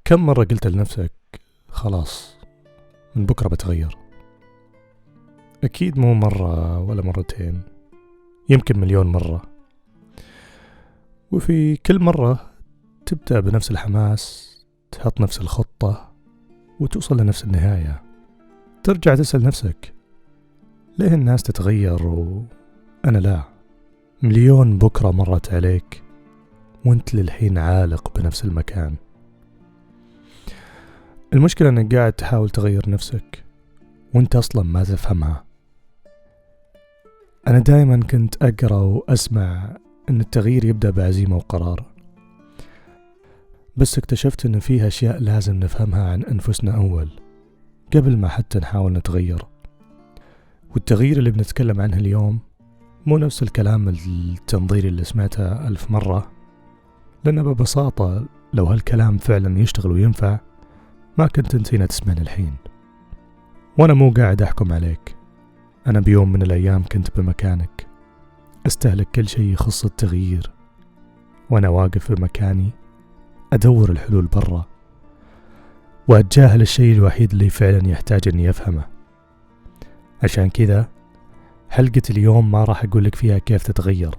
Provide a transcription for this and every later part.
كم مرة قلت لنفسك خلاص من بكرة بتغير؟ أكيد مو مرة ولا مرتين، يمكن مليون مرة. وفي كل مرة تبدأ بنفس الحماس، تحط نفس الخطة وتوصل لنفس النهاية. ترجع تسأل نفسك ليه الناس تتغير وأنا لا؟ مليون بكرة مرت عليك وانت للحين عالق بنفس المكان. المشكلة انك قاعد تحاول تغير نفسك وانت اصلا ما تفهمها. انا دائما كنت اقرأ واسمع ان التغيير يبدأ بعزيمة وقرار، بس اكتشفت ان فيها اشياء لازم نفهمها عن انفسنا اول قبل ما حتى نحاول نتغير. والتغيير اللي بنتكلم عنه اليوم مو نفس الكلام التنظيري اللي سمعته 1000 مرة، لأن ببساطة لو هالكلام فعلا يشتغل وينفع ما كنت انتينا تسمعني الحين. وانا مو قاعد احكم عليك، انا بيوم من الايام كنت بمكانك استهلك كل شيء يخص التغيير، وانا واقف بمكاني ادور الحلول برا واتجاهل الشيء الوحيد اللي فعلا يحتاج اني افهمه. عشان كذا حلقة اليوم ما راح اقولك فيها كيف تتغير،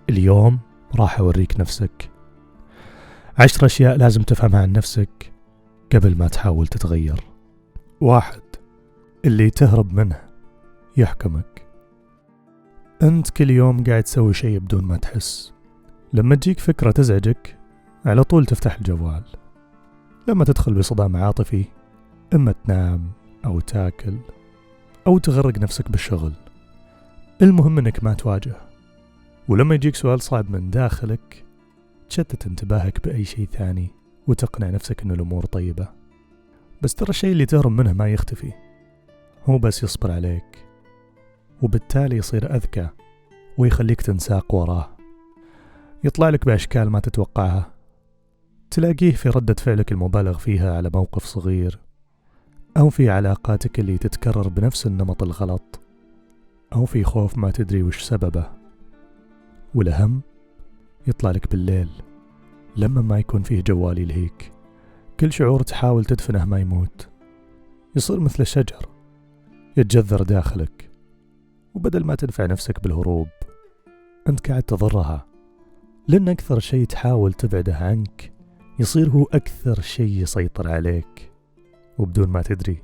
اليوم راح اوريك نفسك 10 اشياء لازم تفهمها عن نفسك قبل ما تحاول تتغير. 1. اللي تهرب منه يحكمك. أنت كل يوم قاعد تسوي شيء بدون ما تحس. لما تجيك فكرة تزعجك على طول تفتح الجوال. لما تدخل بصدام عاطفي إما تنام أو تاكل أو تغرق نفسك بالشغل، المهم أنك ما تواجه. ولما يجيك سؤال صعب من داخلك تشتت انتباهك بأي شيء ثاني وتقنع نفسك أن الأمور طيبة. بس ترى الشيء اللي تهرب منه ما يختفي، هو بس يصبر عليك وبالتالي يصير أذكى ويخليك تنساق وراه. يطلع لك بأشكال ما تتوقعها، تلاقيه في ردة فعلك المبالغ فيها على موقف صغير، أو في علاقاتك اللي تتكرر بنفس النمط الغلط، أو في خوف ما تدري وش سببه. والأهم يطلع لك بالليل لما ما يكون فيه جوال يلهيك. كل شعور تحاول تدفنه ما يموت، يصير مثل الشجر يتجذر داخلك، وبدل ما تنفع نفسك بالهروب أنت قاعد تضرها، لأن أكثر شيء تحاول تبعده عنك يصير هو أكثر شيء يسيطر عليك. وبدون ما تدري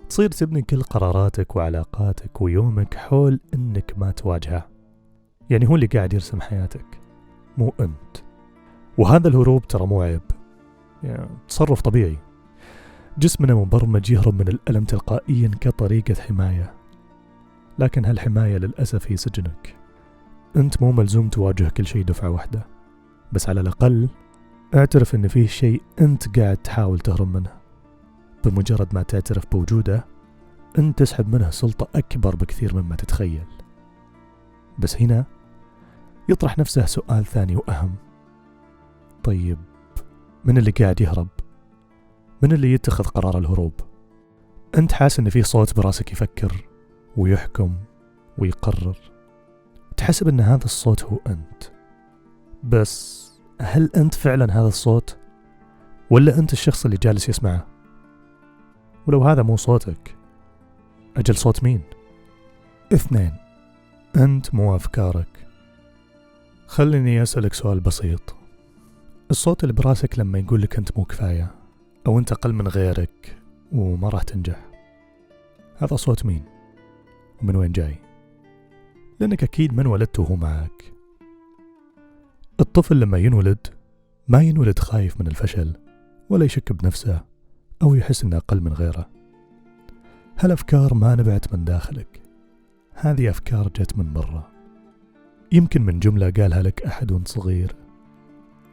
تصير تبني كل قراراتك وعلاقاتك ويومك حول أنك ما تواجهه. يعني هو اللي قاعد يرسم حياتك مو أنت. وهذا الهروب ترى مو عيب، يعني تصرف طبيعي. جسمنا مبرمج يهرب من الألم تلقائيا كطريقة حماية، لكن هالحماية للأسف هي سجنك. أنت مو ملزوم تواجه كل شيء دفعة واحدة، بس على الأقل اعترف أن فيه شيء أنت قاعد تحاول تهرب منه. بمجرد ما تعترف بوجوده أنت تسحب منه سلطة أكبر بكثير مما تتخيل. بس هنا يطرح نفسه سؤال ثاني وأهم، طيب من اللي قاعد يهرب؟ من اللي يتخذ قرار الهروب؟ أنت حاس أن فيه صوت براسك يفكر ويحكم ويقرر، تحسب أن هذا الصوت هو أنت. بس هل أنت فعلا هذا الصوت؟ ولا أنت الشخص اللي جالس يسمعه؟ ولو هذا مو صوتك، أجل صوت مين؟ 2. أنت مو أفكارك. خليني أسألك سؤال بسيط، الصوت اللي براسك لما يقول لك أنت مو كفاية أو أنت أقل من غيرك وما راح تنجح، هذا صوت مين؟ ومن وين جاي؟ لأنك أكيد من ولدته هو معك. الطفل لما ينولد ما ينولد خايف من الفشل ولا يشك بنفسه أو يحس أنه أقل من غيره. هالأفكار ما نبعت من داخلك، هذه أفكار جت من برا، يمكن من جملة قالها لك أحد وانت صغير،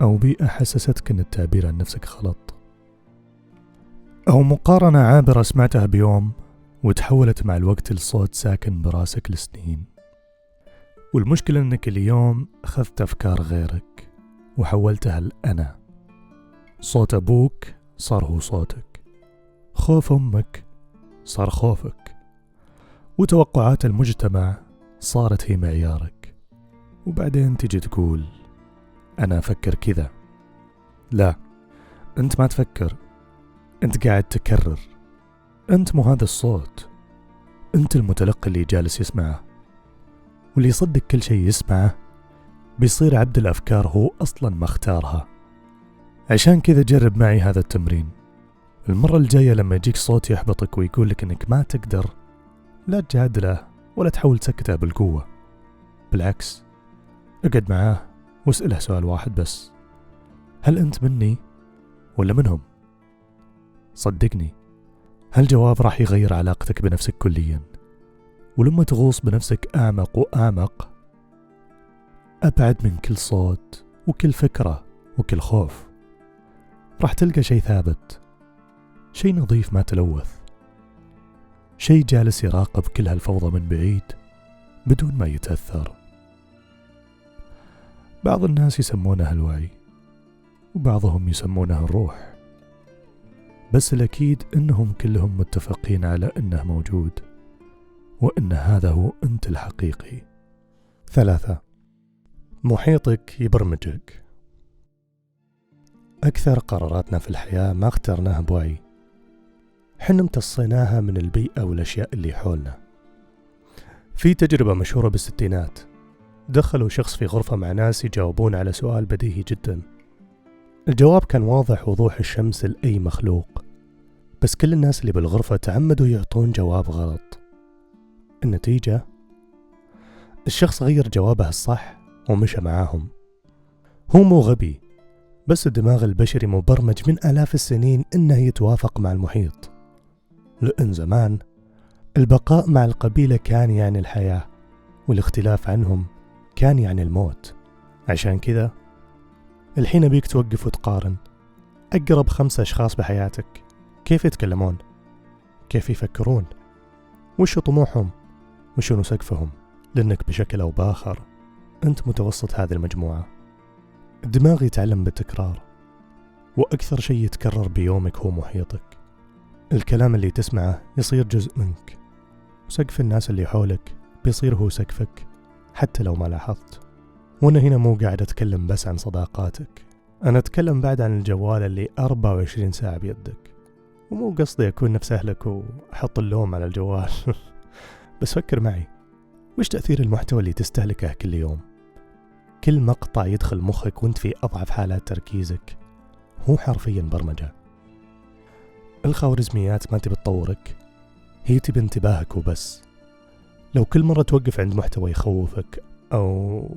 أو بيئة حسستك أن التعبير عن نفسك غلط، أو مقارنة عابرة سمعتها بيوم وتحولت مع الوقت لصوت ساكن براسك لسنين. والمشكلة أنك اليوم أخذت أفكار غيرك وحولتها لأنا. صوت أبوك صار هو صوتك، خوف أمك صار خوفك، وتوقعات المجتمع صارت هي معيارك. وبعدين تجي تقول أنا أفكر كذا. لا، أنت ما تفكر، أنت قاعد تكرر. أنت مو هذا الصوت، أنت المتلقي اللي جالس يسمعه، واللي يصدق كل شيء يسمعه بيصير عبد الأفكار هو أصلا ما اختارها. عشان كذا جرب معي هذا التمرين. المرة الجاية لما يجيك صوت يحبطك ويقولك إنك ما تقدر، لا تجادله ولا تحاول تسكته بالقوة. بالعكس، اقعد معاه واسأله سؤال واحد بس: هل أنت مني ولا منهم؟ صدقني، هالجواب راح يغير علاقتك بنفسك كليا. ولما تغوص بنفسك أعمق وأعمق، أبعد من كل صوت وكل فكرة وكل خوف، راح تلقى شيء ثابت، شيء نظيف ما تلوث، شيء جالس يراقب كل هالفوضى من بعيد بدون ما يتأثر. بعض الناس يسمونه الوعي، وبعضهم يسمونه الروح، بس الأكيد إنهم كلهم متفقين على إنه موجود، وإن هذا هو أنت الحقيقي. 3. محيطك يبرمجك. أكثر قراراتنا في الحياة ما اخترناها بوعي، حنا امتصيناها من البيئة والأشياء اللي حولنا. في تجربة مشهورة بالستينات، دخلوا شخص في غرفة مع ناس يجاوبون على سؤال بديهي جدا. الجواب كان واضح وضوح الشمس لأي مخلوق، بس كل الناس اللي بالغرفة تعمدوا يعطون جواب غلط. النتيجة، الشخص غير جوابه الصح ومشى معاهم. هو مو غبي، بس الدماغ البشري مبرمج من آلاف السنين إنه يتوافق مع المحيط، لأن زمان البقاء مع القبيلة كان يعني الحياة، والاختلاف عنهم كان يعني الموت. عشان كذا الحين بيك توقف وتقارن أقرب 5 أشخاص بحياتك، كيف يتكلمون، كيف يفكرون، وش طموحهم، وشنو سقفهم، لأنك بشكل أو بآخر أنت متوسط هذه المجموعة. الدماغ يتعلم بالتكرار، وأكثر شيء يتكرر بيومك هو محيطك. الكلام اللي تسمعه يصير جزء منك، وسقف الناس اللي حولك بيصير هو سقفك حتى لو ما لاحظت. وأنا هنا مو قاعد أتكلم بس عن صداقاتك، أنا أتكلم بعد عن الجوال اللي 24 ساعة بيدك. ومو قصدي أكون نفس أهلك وأحط اللوم على الجوال بس فكر معي، وش تأثير المحتوى اللي تستهلكه كل يوم؟ كل مقطع يدخل مخك وانت في أضعف حالات تركيزك هو حرفيا برمجة. الخوارزميات ما تبي تطورك، هي تبي انتباهك وبس. لو كل مرة توقف عند محتوى يخوفك أو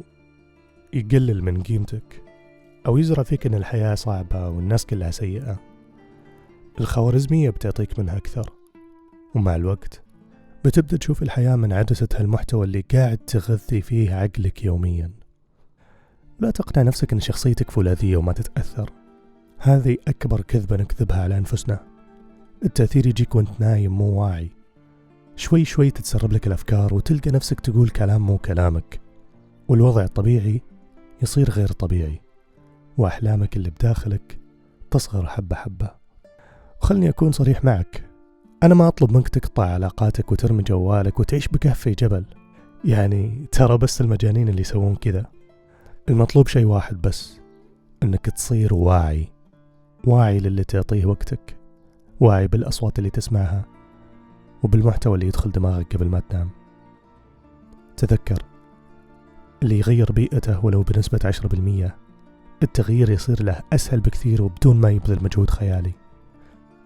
يقلل من قيمتك أو يزرع فيك أن الحياة صعبة والناس كلها سيئة، الخوارزمية بتعطيك منها أكثر. ومع الوقت بتبدأ تشوف الحياة من عدسة هالمحتوى اللي قاعد تغذي فيه عقلك يوميا. لا تقنع نفسك أن شخصيتك فولاذية وما تتأثر، هذه أكبر كذبة نكذبها على أنفسنا. التأثير يجيك وانت نايم مو واعي، شوي شوي تتسرب لك الأفكار وتلقى نفسك تقول كلام مو كلامك، والوضع الطبيعي يصير غير طبيعي، وأحلامك اللي بداخلك تصغر حبة حبة. وخلني أكون صريح معك، أنا ما أطلب منك تقطع علاقاتك وترمي جوالك وتعيش بكهف في جبل، يعني ترى بس المجانين اللي يسوون كذا. المطلوب شيء واحد بس، أنك تصير واعي، واعي للي تعطيه وقتك، واعي بالأصوات اللي تسمعها وبالمحتوى اللي يدخل دماغك قبل ما تنام. تذكر، اللي يغير بيئته ولو بنسبة 10%، التغيير يصير له أسهل بكثير وبدون ما يبذل مجهود خيالي.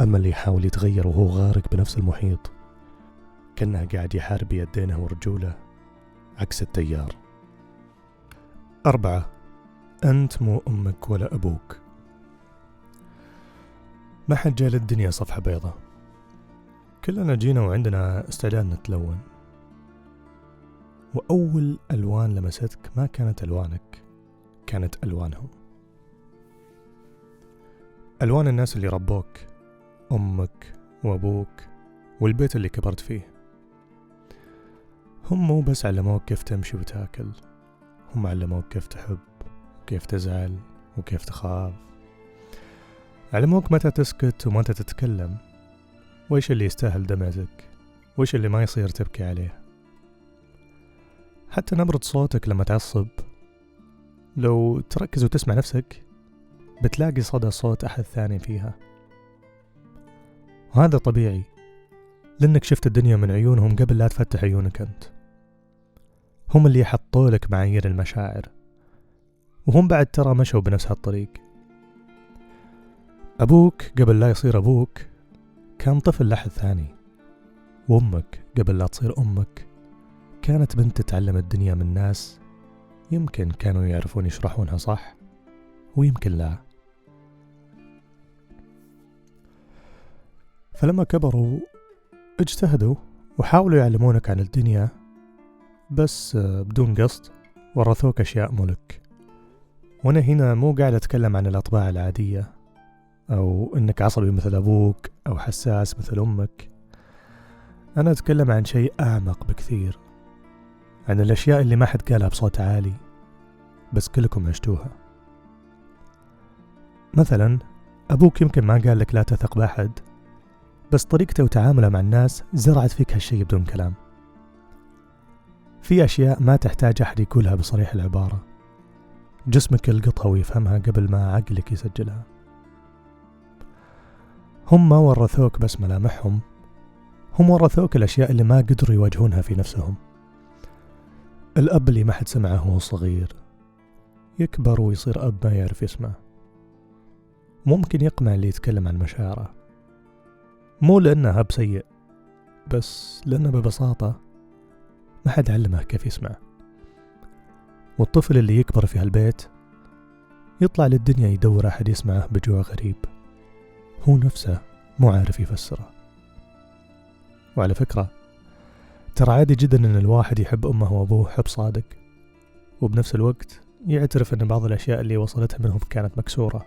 أما اللي يحاول يتغير وهو غارق بنفس المحيط، كأنه قاعد يحارب بيدينه ورجوله عكس التيار. 4. أنت مو أمك ولا أبوك. ما حد جاء للدنيا صفحة بيضة، كلنا جينا وعندنا استعداد نتلون. وأول ألوان لمستك ما كانت ألوانك، كانت ألوانهم. ألوان الناس اللي ربوك، أمك وأبوك والبيت اللي كبرت فيه. هم مو بس علموك كيف تمشي وتاكل، هم علموك كيف تحب وكيف تزعل وكيف تخاف. علموك متى تسكت ومتى تتكلم، وإيش اللي يستاهل دمعتك وإيش اللي ما يصير تبكي عليه. حتى نبرة صوتك لما تعصب، لو تركز وتسمع نفسك بتلاقي صدى صوت أحد ثاني فيها. وهذا طبيعي، لأنك شفت الدنيا من عيونهم قبل لا تفتح عيونك أنت. هم اللي حطوا لك معايير المشاعر، وهم بعد ترى مشوا بنفس هالطريق. أبوك قبل لا يصير أبوك كان طفل لأحد ثاني، وأمك قبل لا تصير أمك كانت بنت تتعلم الدنيا من ناس يمكن كانوا يعرفون يشرحونها صح ويمكن لا. فلما كبروا اجتهدوا وحاولوا يعلمونك عن الدنيا، بس بدون قصد ورثوك أشياء ملك. وأنا هنا مو قاعد أتكلم عن الأطباع العادية، أو إنك عصبي مثل أبوك أو حساس مثل أمك. أنا أتكلم عن شيء أعمق بكثير، عن الأشياء اللي ما حد قالها بصوت عالي بس كلكم عشتوها. مثلا أبوك يمكن ما قال لك لا تثق بأحد، بس طريقته وتعامله مع الناس زرعت فيك هالشيء بدون كلام. في أشياء ما تحتاج أحد يقولها بصريح العبارة، جسمك يلقطها ويفهمها قبل ما عقلك يسجلها. هم ما ورثوك بس ملامحهم، هم ورثوك الأشياء اللي ما قدروا يواجهونها في نفسهم. الأب اللي ما حد سمعه وهو صغير يكبر ويصير أب ما يعرف يسمع. ممكن يقمع اللي يتكلم عن مشاعره، مو لأنه أب سيء، بس لأنه ببساطة ما حد علمه كيف يسمع. والطفل اللي يكبر في هالبيت يطلع للدنيا يدور أحد يسمعه بجوع غريب، هو نفسه مو عارف يفسره. وعلى فكرة ترى عادي جدا أن الواحد يحب أمه وأبوه حب صادق، وبنفس الوقت يعترف أن بعض الأشياء اللي وصلتها منهم كانت مكسورة.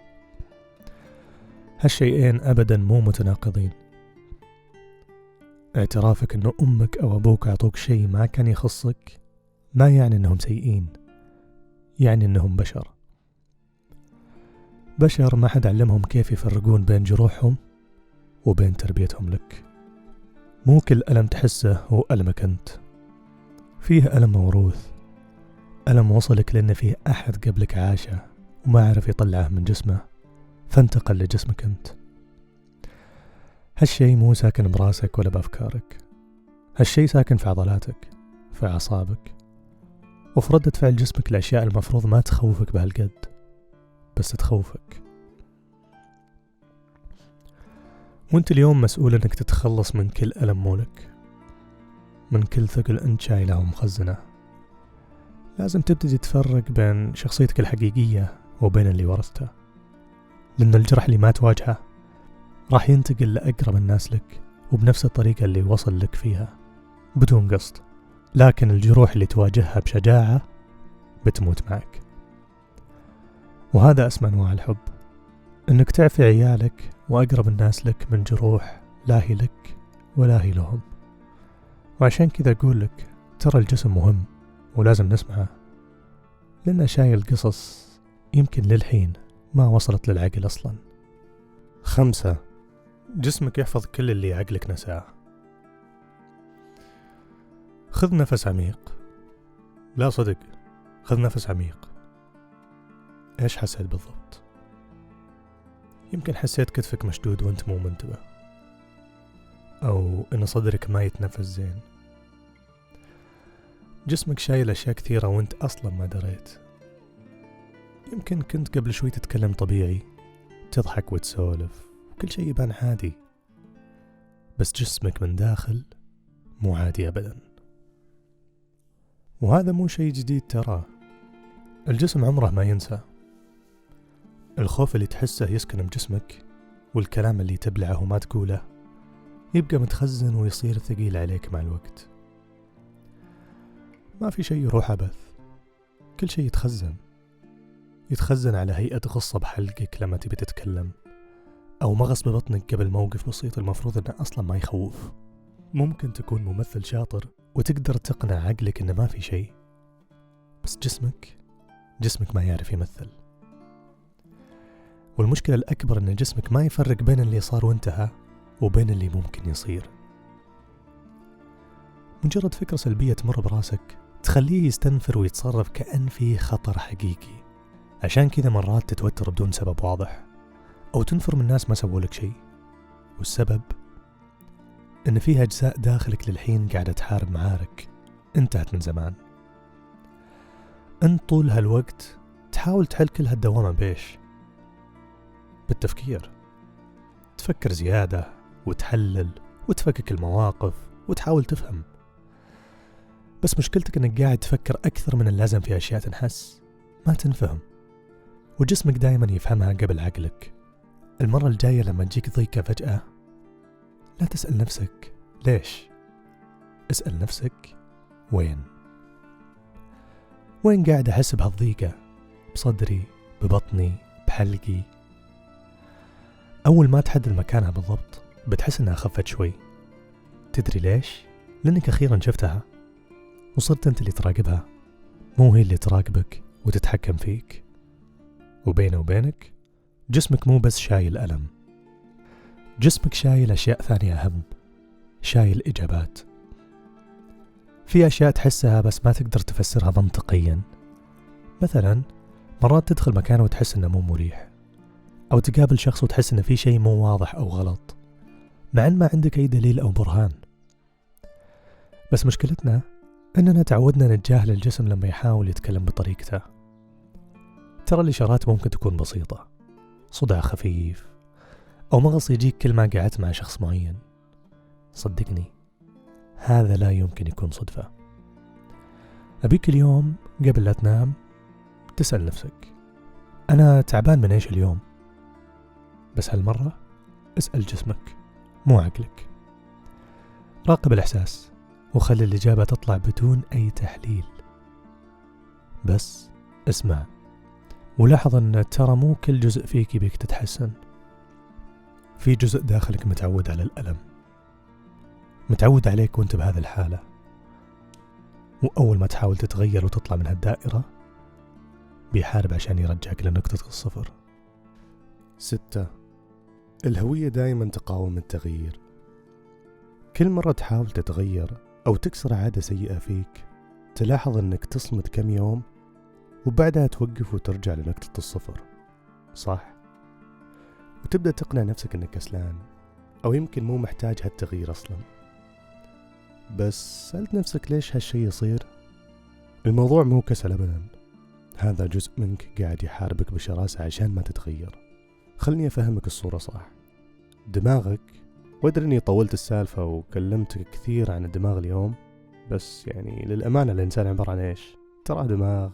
هالشيئين أبدا مو متناقضين. اعترافك أن أمك أو أبوك أعطوك شيء ما كان يخصك ما يعني أنهم سيئين، يعني أنهم بشر. بشر ما حد علمهم كيف يفرقون بين جروحهم وبين تربيتهم لك. مو كل ألم تحسه هو ألمك أنت، فيه ألم موروث، ألم وصلك لأن فيه أحد قبلك عاشه وما عرف يطلعه من جسمه فانتقل لجسمك أنت. هالشي مو ساكن براسك ولا بأفكارك، هالشي ساكن في عضلاتك، في أعصابك، وفي ردة فعل جسمك لأشياء المفروض ما تخوفك بهالقد بس تخوفك. وانت اليوم مسؤول انك تتخلص من كل ألم مولك، من كل ثقل انت شايله ومخزنه. لازم تبتدي تفرق بين شخصيتك الحقيقية وبين اللي ورثته، لأن الجرح اللي ما تواجهه راح ينتقل لأقرب الناس لك وبنفس الطريقة اللي وصل لك فيها بدون قصد. لكن الجروح اللي تواجهها بشجاعة بتموت معك. وهذا أسمى أنواع الحب، إنك تعفي عيالك وأقرب الناس لك من جروح لا هي لك ولا هي لهم. وعشان كذا أقول لك ترى الجسم مهم ولازم نسمعه، لأنه شايل قصص يمكن للحين ما وصلت للعقل أصلا. 5. جسمك يحفظ كل اللي عقلك نساه. خذ نفس عميق. لا صدق، خذ نفس عميق. إيش حسيت بالضبط؟ يمكن حسيت كتفك مشدود وانت مو منتبه، أو إن صدرك ما يتنفس زين. جسمك شايل أشياء كثيرة وانت أصلا ما دريت. يمكن كنت قبل شوي تتكلم طبيعي، تضحك وتسولف وكل شيء يبان عادي، بس جسمك من داخل مو عادي أبدا. وهذا مو شيء جديد ترى، الجسم عمره ما ينسى. الخوف اللي تحسه يسكن بجسمك، والكلام اللي تبلعه وما تقوله يبقى متخزن ويصير ثقيل عليك مع الوقت. ما في شيء يروح عبث، كل شيء يتخزن على هيئة غصة بحلقك لما تبي تتكلم، أو مغص ببطنك قبل موقف بسيط المفروض أنه أصلا ما يخوف. ممكن تكون ممثل شاطر وتقدر تقنع عقلك أنه ما في شيء، بس جسمك ما يعرف يمثل. والمشكلة الأكبر أن جسمك ما يفرق بين اللي صار وانتهى وبين اللي ممكن يصير. مجرد فكرة سلبية تمر براسك تخليه يستنفر ويتصرف كأن فيه خطر حقيقي، عشان كذا مرات تتوتر بدون سبب واضح، أو تنفر من ناس ما سووا لك شيء، والسبب إن فيها أجزاء داخلك للحين قاعدة تحارب معارك انتهت من زمان. أنت طول هالوقت تحاول تحل كل هالدوامة بإيش؟ بالتفكير. تفكر زيادة وتحلل وتفكك المواقف وتحاول تفهم، بس مشكلتك إنك قاعد تفكر أكثر من اللازم في أشياء تنحس ما تنفهم، وجسمك دايما يفهمها قبل عقلك. المرة الجاية لما تجيك ضيقة فجأة لا تسأل نفسك ليش، اسأل نفسك وين قاعد أحس بهالضيقة؟ بصدري، ببطني، بحلقي. أول ما تحدد مكانها بالضبط بتحس إنها خفت شوي. تدري ليش؟ لأنك أخيرا شفتها وصرت أنت اللي تراقبها، مو هي اللي تراقبك وتتحكم فيك. وبينه وبينك جسمك مو بس شايل ألم، جسمك شايل أشياء ثانية أهم، شايل إجابات. في أشياء تحسها بس ما تقدر تفسرها منطقيا. مثلا مرات تدخل مكان وتحس إنه مو مريح، أو تقابل شخص وتحس إنه في شيء مو واضح أو غلط مع إن ما عندك أي دليل أو برهان. بس مشكلتنا إننا تعودنا نتجاهل الجسم لما يحاول يتكلم بطريقته. ترى الإشارات ممكن تكون بسيطة، صداع خفيف أو مغص يجيك كل ما قعدت مع شخص معين. صدقني هذا لا يمكن يكون صدفة. أبيك اليوم قبل لا تنام تسأل نفسك أنا تعبان من إيش اليوم؟ بس هالمرة اسأل جسمك مو عقلك. راقب الإحساس وخلي الإجابة تطلع بدون أي تحليل، بس اسمع ولاحظ أن ترى مو كل جزء فيك يبيك تتحسن. في جزء داخلك متعود على الألم، متعود عليك وانت بهذه الحالة، وأول ما تحاول تتغير وتطلع من هالدائرة بيحارب عشان يرجعك لنقطة الصفر. 6. الهوية دائما تقاوم التغيير. كل مرة تحاول تتغير أو تكسر عادة سيئة فيك تلاحظ أنك تصمد كم يوم وبعدها توقف وترجع لنقطة الصفر، صح؟ وتبدأ تقنع نفسك أنك كسلان أو يمكن مو محتاج هالتغيير أصلا. بس سألت نفسك ليش هالشي يصير؟ الموضوع مو كسل أبدا، هذا جزء منك قاعد يحاربك بشراسة عشان ما تتغير. خلني أفهمك الصورة صح. دماغك، وأدري أني طولت السالفة وكلمتك كثير عن الدماغ اليوم، بس يعني للأمانة الإنسان عبارة عن إيش؟ ترى دماغ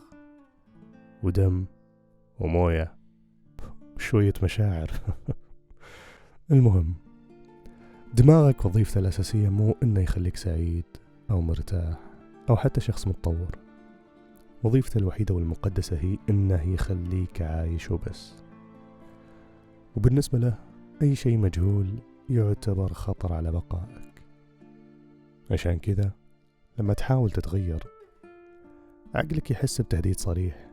ودم وموية وشوية مشاعر. المهم دماغك وظيفته الأساسية مو إنه يخليك سعيد أو مرتاح أو حتى شخص متطور. وظيفته الوحيدة والمقدسة هي إنه يخليك عايش وبس. وبالنسبة له أي شيء مجهول يعتبر خطر على بقائك. عشان كذا لما تحاول تتغير عقلك يحس بتهديد صريح،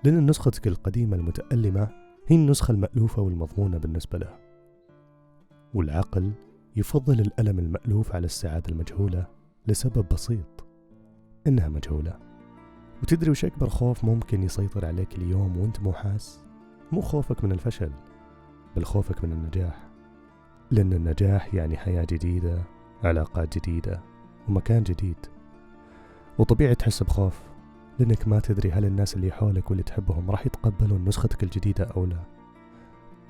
لأن نسختك القديمة المتألمة هي النسخة المألوفة والمضمونة بالنسبة له. والعقل يفضل الألم المألوف على السعادة المجهولة لسبب بسيط، إنها مجهولة. وتدري وش أكبر خوف ممكن يسيطر عليك اليوم وانت مو حاس؟ مو خوفك من الفشل، بل خوفك من النجاح. لأن النجاح يعني حياة جديدة، علاقات جديدة، ومكان جديد. وطبيعي تحس بخوف لأنك ما تدري هل الناس اللي حولك واللي تحبهم راح يتقبلون نسختك الجديدة أو لا.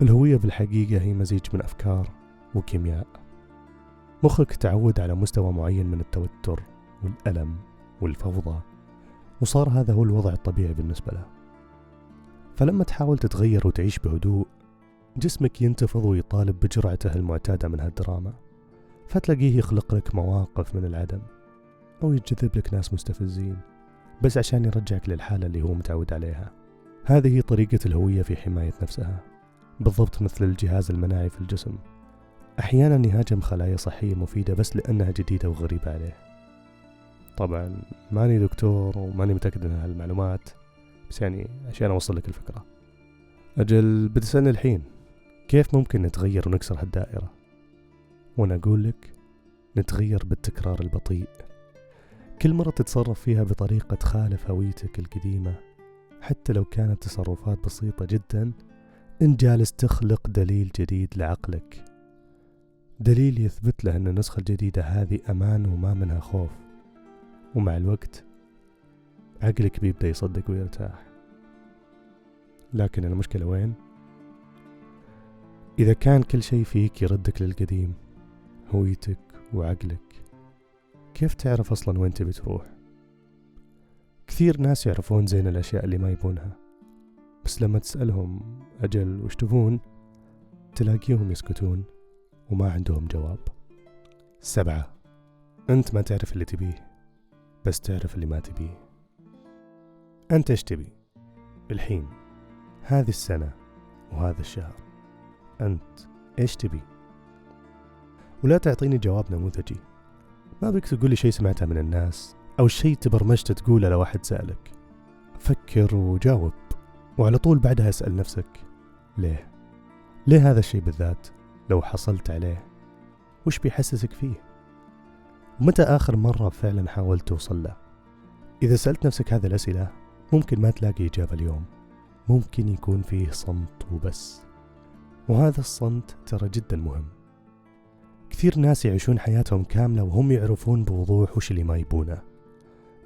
الهوية بالحقيقة هي مزيج من أفكار وكيمياء. مخك تعود على مستوى معين من التوتر والألم والفوضى، وصار هذا هو الوضع الطبيعي بالنسبة له. فلما تحاول تتغير وتعيش بهدوء جسمك ينتفض ويطالب بجرعته المعتادة من هالدراما، فتلاقيه يخلق لك مواقف من العدم أو يجذب لك ناس مستفزين بس عشان يرجعك للحالة اللي هو متعود عليها. هذه طريقة الهوية في حماية نفسها، بالضبط مثل الجهاز المناعي في الجسم، أحيانا يهاجم خلايا صحية مفيدة بس لأنها جديدة وغريبة عليه. طبعا ماني دكتور وماني متأكد من هالمعلومات، بس يعني عشان أوصل لك الفكرة. أجل بتسألني الحين كيف ممكن نتغير ونكسر هالدائرة؟ وأنا أقول لك نتغير بالتكرار البطيء. كل مرة تتصرف فيها بطريقة تخالف هويتك القديمة حتى لو كانت تصرفات بسيطة جدا، انت جالس تخلق دليل جديد لعقلك، دليل يثبت له أن النسخة الجديدة هذه أمان وما منها خوف. ومع الوقت عقلك بيبدأ يصدق ويرتاح. لكن المشكلة وين؟ إذا كان كل شيء فيك يردك للقديم، هويتك وعقلك، كيف تعرف أصلا وين تبي تروح؟ كثير ناس يعرفون زين الأشياء اللي ما يبونها، بس لما تسألهم أجل وش تبون، تلاقيهم يسكتون وما عندهم جواب. 7. أنت ما تعرف اللي تبيه، بس تعرف اللي ما تبيه. أنت إيش تبي الحين، هذه السنة وهذا الشهر؟ أنت إيش تبي؟ ولا تعطيني جواب نموذجي، ما بك تقولي شيء سمعته من الناس أو شيء تبرمجت تقوله لو واحد سألك. فكر وجاوب، وعلى طول بعدها اسأل نفسك ليه هذا الشيء بالذات؟ لو حصلت عليه وش بيحسسك فيه؟ ومتى آخر مرة فعلا حاولت توصل له؟ إذا سألت نفسك هذه الأسئلة ممكن ما تلاقي إجابة اليوم، ممكن يكون فيه صمت وبس، وهذا الصمت ترى جدا مهم. كثير ناس يعيشون حياتهم كاملة وهم يعرفون بوضوح وش اللي ما يبونه.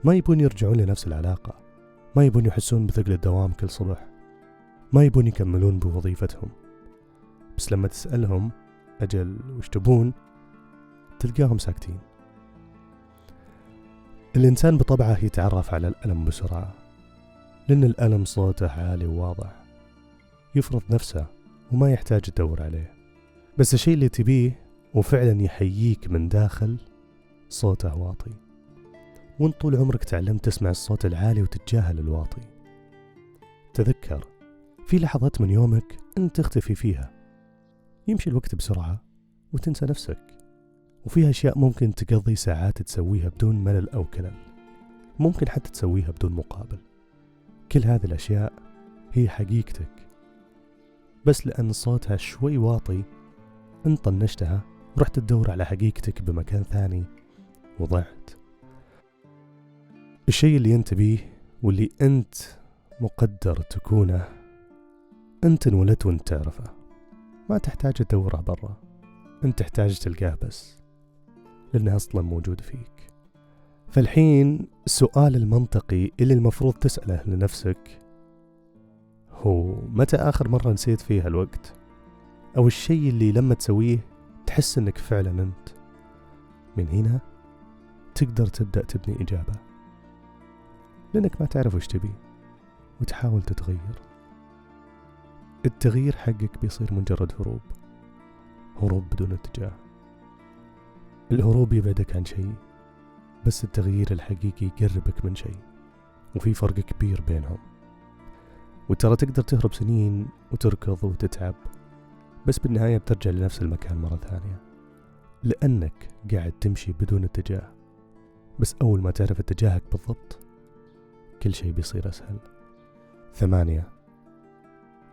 ما يبون يرجعون لنفس العلاقة، ما يبون يحسون بثقل الدوام كل صبح، ما يبون يكملون بوظيفتهم. بس لما تسألهم أجل وش تبون، تلقاهم ساكتين. الإنسان بطبعه يتعرف على الألم بسرعة، لأن الألم صوته عالي وواضح، يفرض نفسه وما يحتاج تدور عليه. بس الشيء اللي تبيه وفعلا يحييك من داخل صوته واطي، وانت طول عمرك تعلمت تسمع الصوت العالي وتتجاهل الواطي. تذكر في لحظات من يومك انت تختفي فيها، يمشي الوقت بسرعة وتنسى نفسك، وفيها أشياء ممكن تقضي ساعات تسويها بدون ملل أو كلل، ممكن حتى تسويها بدون مقابل. كل هذه الأشياء هي حقيقتك، بس لأن صوتها شوي واطي انت طنشتها ورحت تدور على حقيقتك بمكان ثاني وضعت. الشيء اللي انت بيه واللي انت مقدر تكونه، انت انولدت وانت تعرفه، ما تحتاج تدوره برا، انت تحتاج تلقاه بس، لأنه أصلا موجود فيك. فالحين السؤال المنطقي اللي المفروض تسأله لنفسك هو متى آخر مرة نسيت فيها الوقت؟ أو الشيء اللي لما تسويه تحس أنك فعلا أنت. من هنا تقدر تبدأ تبني إجابة، لأنك ما تعرف وش تبي وتحاول تتغير. التغيير حقك بيصير مجرد هروب بدون اتجاه. الهروب يبعدك عن شيء، بس التغيير الحقيقي يقربك من شيء، وفي فرق كبير بينهم. وترى تقدر تهرب سنين وتركض وتتعب، بس بالنهاية بترجع لنفس المكان مرة ثانية، لأنك قاعد تمشي بدون اتجاه. بس أول ما تعرف اتجاهك بالضبط كل شيء بيصير أسهل. 8.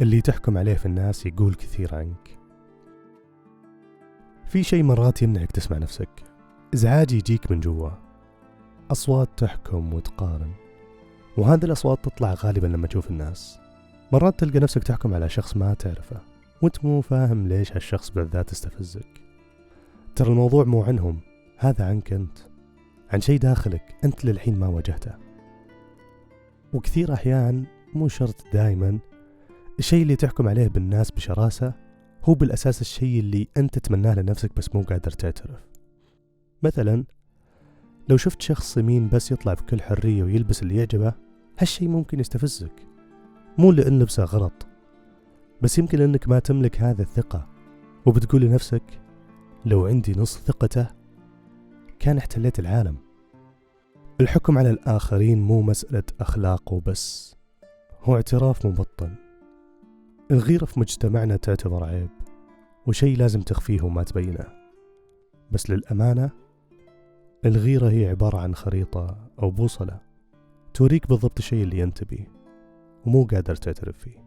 اللي تحكم عليه في الناس يقول كثير عنك. في شيء مرات يمنعك تسمع نفسك، إزعاج يجيك من جوا، أصوات تحكم وتقارن، وهذه الأصوات تطلع غالبا لما تشوف الناس. مرات تلقى نفسك تحكم على شخص ما تعرفه وانت مو فاهم ليش هالشخص بالذات استفزك. ترى الموضوع مو عنهم، هذا عنك أنت، عن شيء داخلك أنت للحين ما واجهته. وكثير أحيان، مو شرط دائما، الشيء اللي تحكم عليه بالناس بشراسة هو بالأساس الشيء اللي أنت تتمناه لنفسك بس مو قادر تعترف. مثلا لو شفت شخص يمين بس يطلع بكل حرية ويلبس اللي يعجبه، هالشيء ممكن يستفزك، مو لأن لبسه غلط، بس يمكن لأنك ما تملك هذا الثقة، وبتقول لنفسك لو عندي نص ثقته كان احتليت العالم. الحكم على الآخرين مو مسألة أخلاق وبس، هو اعتراف مبطن. الغيرة في مجتمعنا تعتبر عيب وشيء لازم تخفيه وما تبينه، بس للأمانة الغيرة هي عبارة عن خريطة أو بوصلة توريك بالضبط الشيء اللي أنت بيه ومو قادر تعترف فيه.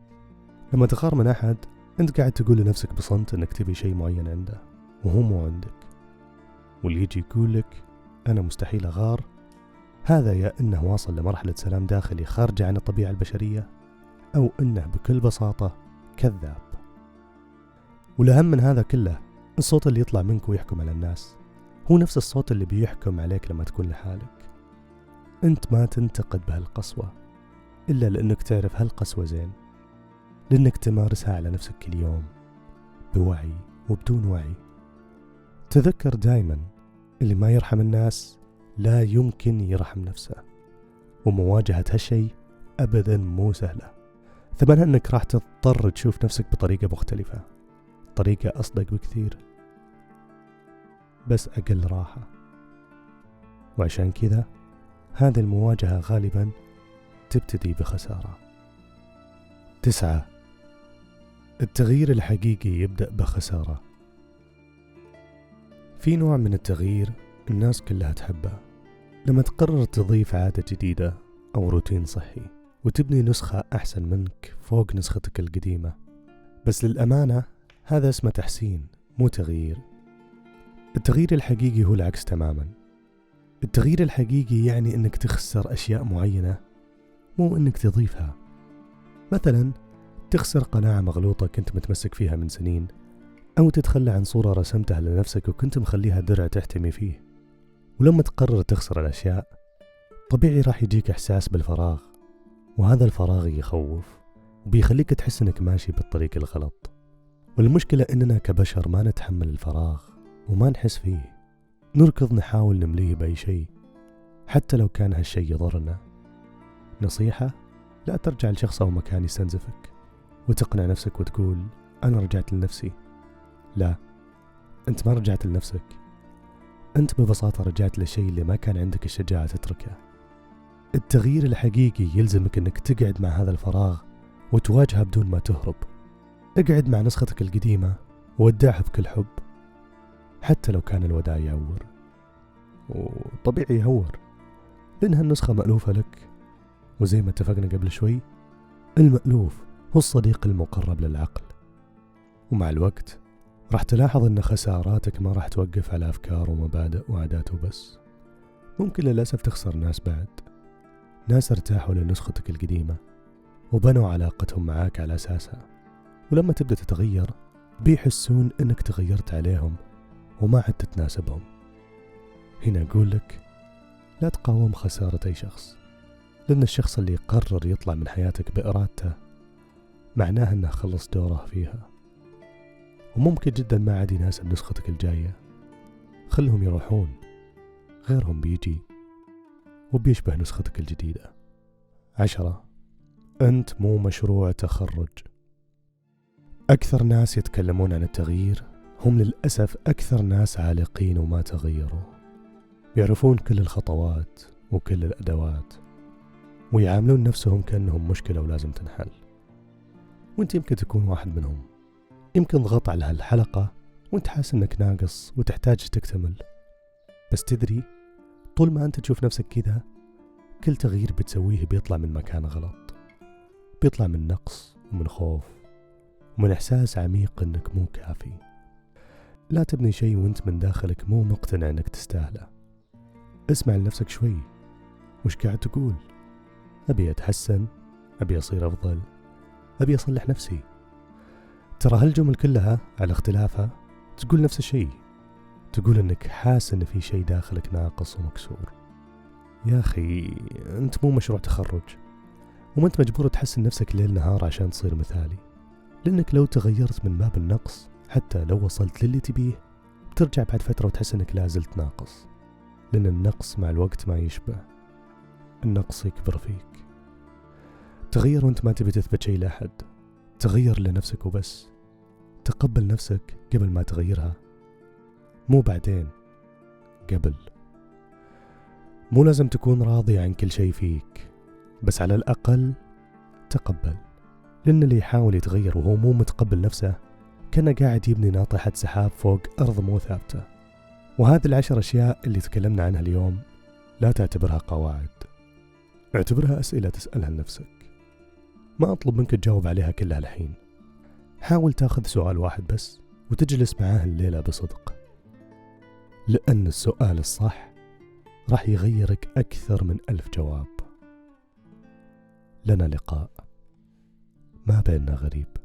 لما تغار من أحد أنت قاعد تقول لنفسك بصمت أنك تبي شيء معين عنده وهو مو عندك، واللي يجي يقول لك أنا مستحيل أغار، هذا يا إنه واصل لمرحلة سلام داخلي خارجة عن الطبيعة البشرية، أو إنه بكل بساطة كذاب. والأهم من هذا كله، الصوت اللي يطلع منك ويحكم على الناس هو نفس الصوت اللي بيحكم عليك لما تكون لحالك. أنت ما تنتقد بهالقسوة إلا لأنك تعرف هالقسوة زين، لأنك تمارسها على نفسك كل يوم بوعي وبدون وعي. تذكر دايما، اللي ما يرحم الناس لا يمكن يرحم نفسه، ومواجهة هالشيء أبدا مو سهلة. ثمنها أنك راح تضطر تشوف نفسك بطريقة مختلفة، طريقة أصدق بكثير، بس أقل راحة. وعشان كذا هذه المواجهة غالبا تبتدي بخسارة. 9. التغيير الحقيقي يبدأ بخسارة. في نوع من التغيير الناس كلها تحبه، لما تقرر تضيف عادة جديدة أو روتين صحي وتبني نسخة أحسن منك فوق نسختك القديمة. بس للأمانة هذا اسمه تحسين مو تغيير. التغيير الحقيقي هو العكس تماما. التغيير الحقيقي يعني إنك تخسر أشياء معينة، مو إنك تضيفها. مثلا تخسر قناعة مغلوطة كنت متمسك فيها من سنين، أو تتخلى عن صورة رسمتها لنفسك وكنت مخليها درع تحتمي فيه. ولما تقرر تخسر الأشياء طبيعي راح يجيك إحساس بالفراغ، وهذا الفراغ يخوف وبيخليك تحس إنك ماشي بالطريق الغلط. والمشكلة إننا كبشر ما نتحمل الفراغ وما نحس فيه، نركض نحاول نمليه بأي شيء حتى لو كان هالشيء يضرنا. نصيحة: لا ترجع لشخص أو مكان يستنزفك وتقنع نفسك وتقول أنا رجعت لنفسي. لا، أنت ما رجعت لنفسك، أنت ببساطة رجعت للشيء اللي ما كان عندك الشجاعة تتركه. التغيير الحقيقي يلزمك أنك تقعد مع هذا الفراغ وتواجهه بدون ما تهرب. اقعد مع نسختك القديمة وودعها بكل حب، حتى لو كان الوداع يعور. وطبيعي يعور، لأنها النسخة مألوفة لك، وزي ما اتفقنا قبل شوي المألوف هو الصديق المقرب للعقل. ومع الوقت راح تلاحظ أن خساراتك ما راح توقف على أفكار ومبادئ وعادات وبس. ممكن للأسف تخسر ناس بعد، ناس ارتاحوا لنسختك القديمة وبنوا علاقتهم معاك على أساسها، ولما تبدأ تتغير بيحسون أنك تغيرت عليهم وما عدت تناسبهم. هنا أقول لك لا تقاوم خسارة أي شخص، لأن الشخص اللي يقرر يطلع من حياتك بإرادته معناه أنه خلص دوره فيها، وممكن جدا ما عاد يناسب نسختك الجاية. خلهم يروحون، غيرهم بيجي وبيشبه نسختك الجديدة. 10. أنت مو مشروع تخرج. أكثر ناس يتكلمون عن التغيير هم للأسف أكثر ناس عالقين وما تغيروا، يعرفون كل الخطوات وكل الأدوات ويعاملون نفسهم كأنهم مشكلة ولازم تنحل. وانت يمكن تكون واحد منهم، يمكن ضغط على هالحلقة وانت حاسس انك ناقص وتحتاج تكتمل. بس تدري، طول ما انت تشوف نفسك كذا كل تغيير بتسويه بيطلع من مكان غلط، بيطلع من نقص ومن خوف ومن إحساس عميق انك مو كافي. لا تبني شيء وانت من داخلك مو مقتنع انك تستاهله. اسمع لنفسك شوي، وش قاعد تقول؟ أبي أتحسن، أبي أصير أفضل، أبي أصلح نفسي. ترى هالجمل كلها على اختلافها تقول نفس الشيء، تقول أنك حاس أن في شيء داخلك ناقص ومكسور. يا أخي أنت مو مشروع تخرج، وما أنت مجبور تحسن نفسك ليل نهار عشان تصير مثالي، لأنك لو تغيرت من باب النقص حتى لو وصلت للي تبيه بترجع بعد فترة وتحس أنك لازلت ناقص، لأن النقص مع الوقت ما يشبع، النقص يكبر فيك. تغير وانت ما تبي تثبت شيء لأحد، تغير لنفسك وبس. تقبل نفسك قبل ما تغيرها، مو بعدين، قبل. مو لازم تكون راضي عن كل شيء فيك، بس على الأقل تقبل، لأن اللي يحاول يتغير وهو مو متقبل نفسه كان قاعد يبني ناطحة سحاب فوق أرض مو ثابتة. وهذه 10 أشياء اللي تكلمنا عنها اليوم لا تعتبرها قواعد، اعتبرها أسئلة تسألها لنفسك. ما أطلب منك تجاوب عليها كلها الحين، حاول تاخذ سؤال واحد بس وتجلس معاه الليلة بصدق، لأن السؤال الصح راح يغيرك أكثر من 1000 جواب. لنا لقاء ما بيننا غريب.